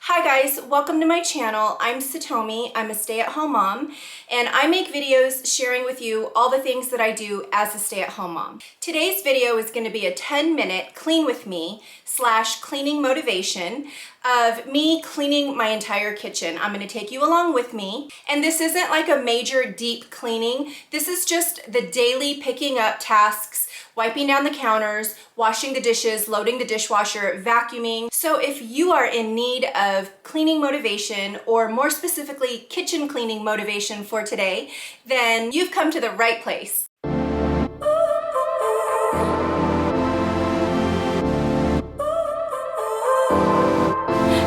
Hi guys, welcome to my channel. I'm Satomi. I'm a stay-at-home mom, and I make videos sharing with you all the things that I do as a stay-at-home mom. Today's video is going to be a 10-minute clean with me / cleaning motivation of me cleaning my entire kitchen. I'm going to take you along with me, and this isn't like a major deep cleaning. This is just the daily picking up tasks, wiping down the counters, washing the dishes, loading the dishwasher, vacuuming. So if you are in need of cleaning motivation, or more specifically kitchen cleaning motivation for today, then you've come to the right place.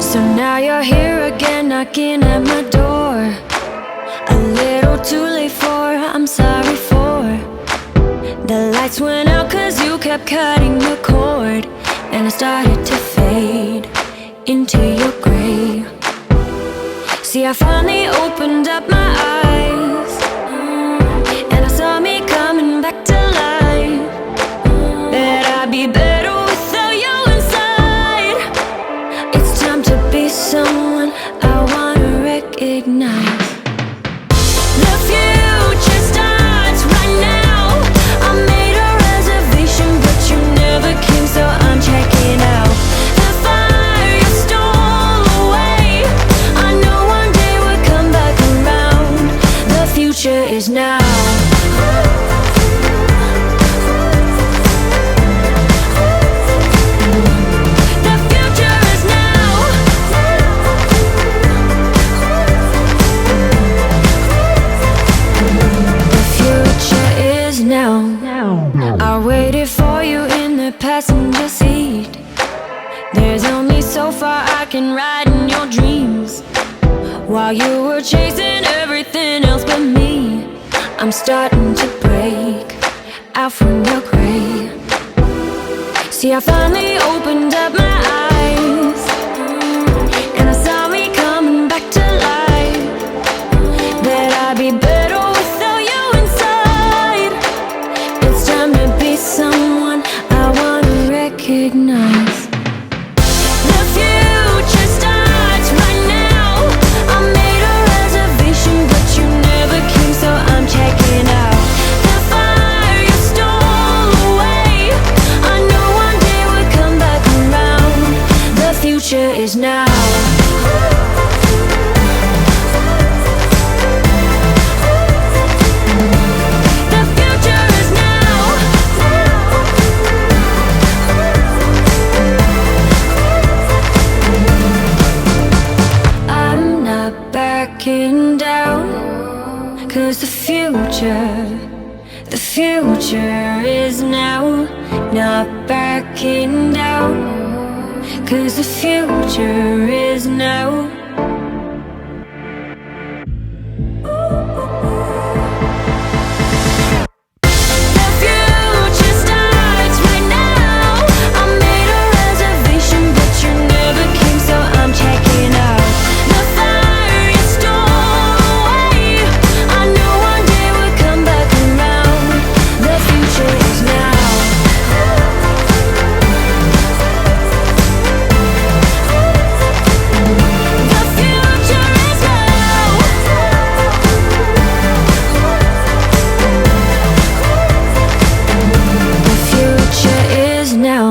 So now you're here again, knocking at my door. A little too late for, I'm sorry for. The lights went out cause you kept cutting the cord, and I started to fade into your gray. See, I finally opened up my eyes, and I saw me coming back to life. That I'd be better without you inside. It's time to be someone I wanna recognize. The future starts right now. I made a reservation, but you never came, so I'm checking out. The fire you stole away, I know one day we'll come back around. The future is now. The future is now. The future is now. I waited for you in the passenger seat. There's only so far I can ride in your dreams, while you were chasing everything else but me. I'm starting to break out from your gray. See, I finally opened up my eyes, and I saw me coming back to life. That I'd be better without you inside. It's time to be someone I wanna recognize. The future starts right now. I made a reservation, but you never came, so I'm checking out. The fire you stole away, I know one day we'll come back around. The future is now. The future is now. I'm not backing down, cause the future is now. Not backing down, cause the future is now. The future starts right now. I made a reservation, but you never came, so I'm checking out. The fire you stole away, I know one day we'll come back around. The future is now. The future is now. The future is now.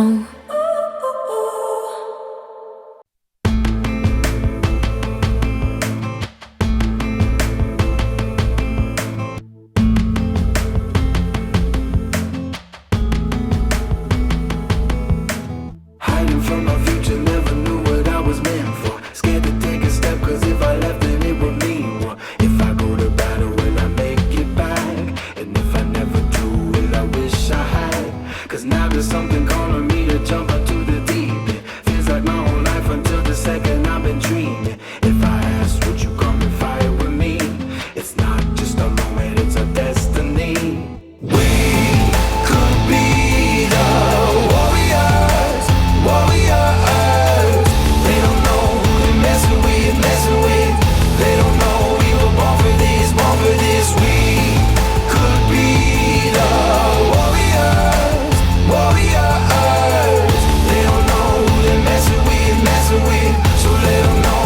Hiding from my future, never knew what I was meant for. Scared to take a step, cause if I left then it would mean more. If I go to battle, will I make it back? And if I never do, will I wish I had? Cause now there's something calling me to jump into the deep end. Feels like my whole life until the second I've been dreaming. If I asked, would you come and fight with me? It's not just a moment, it's a destiny. We could be the warriors. They don't know who they're messing with. They don't know we were born for this. We could be the warriors. They don't know who they're messing with. So let them know.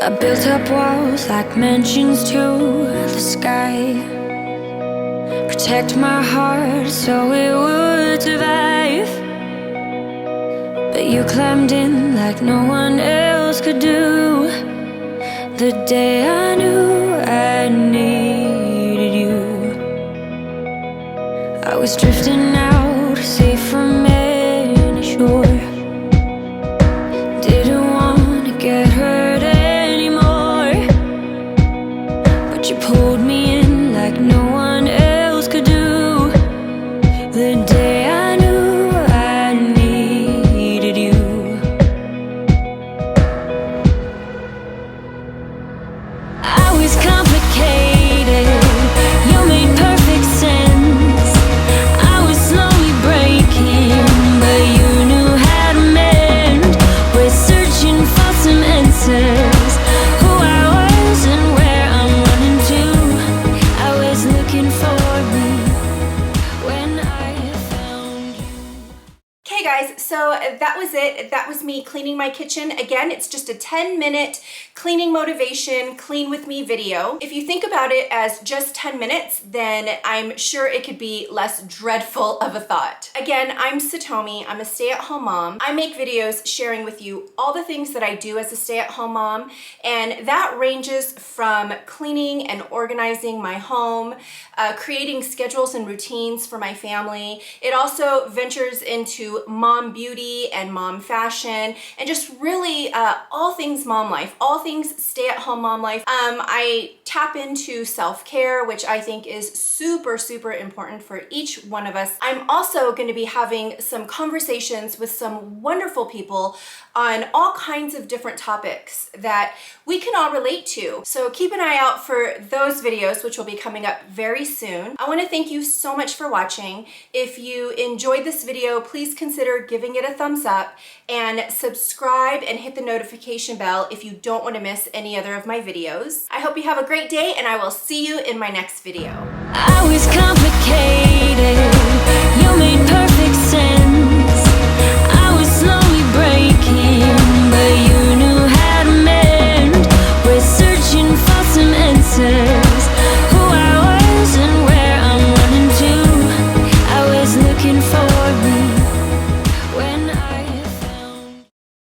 I built up walls like mansions to the sky. Protect my heart so it would survive. But you climbed in like no one else could do. The day I knew I needed you, I was drifting out, safe from any shore. Didn't want to get hurt anymore, but you pulled me in like no one else could do. The day I knew I needed you. I was complicated, you made perfect sense. I was slowly breaking, but you knew how to mend. We're searching for some answers, who I was and where I'm running to. I was looking for me when I found you. Okay guys, so that was it. That was me cleaning my kitchen. Again, it's just a 10-minute cleaning motivation, clean with me video. If you think about it as just 10 minutes, then I'm sure it could be less dreadful of a thought. Again, I'm Satomi. I'm a stay-at-home mom. I make videos sharing with you all the things that I do as a stay-at-home mom, and that ranges from cleaning and organizing my home, creating schedules and routines for my family. It also ventures into mom beauty and mom fashion, and just really all things mom life, all things stay-at-home mom life. I tap into self-care, which I think is super, super important for each one of us. I'm also going to be having some conversations with some wonderful people on all kinds of different topics that we can all relate to. So keep an eye out for those videos, which will be coming up very soon. I want to thank you so much for watching. If you enjoyed this video, please consider giving it a thumbs up and subscribe and hit the notification bell if you don't want to miss any other of my videos. I hope you have a great day, and I will see you in my next video. I was complicated, you made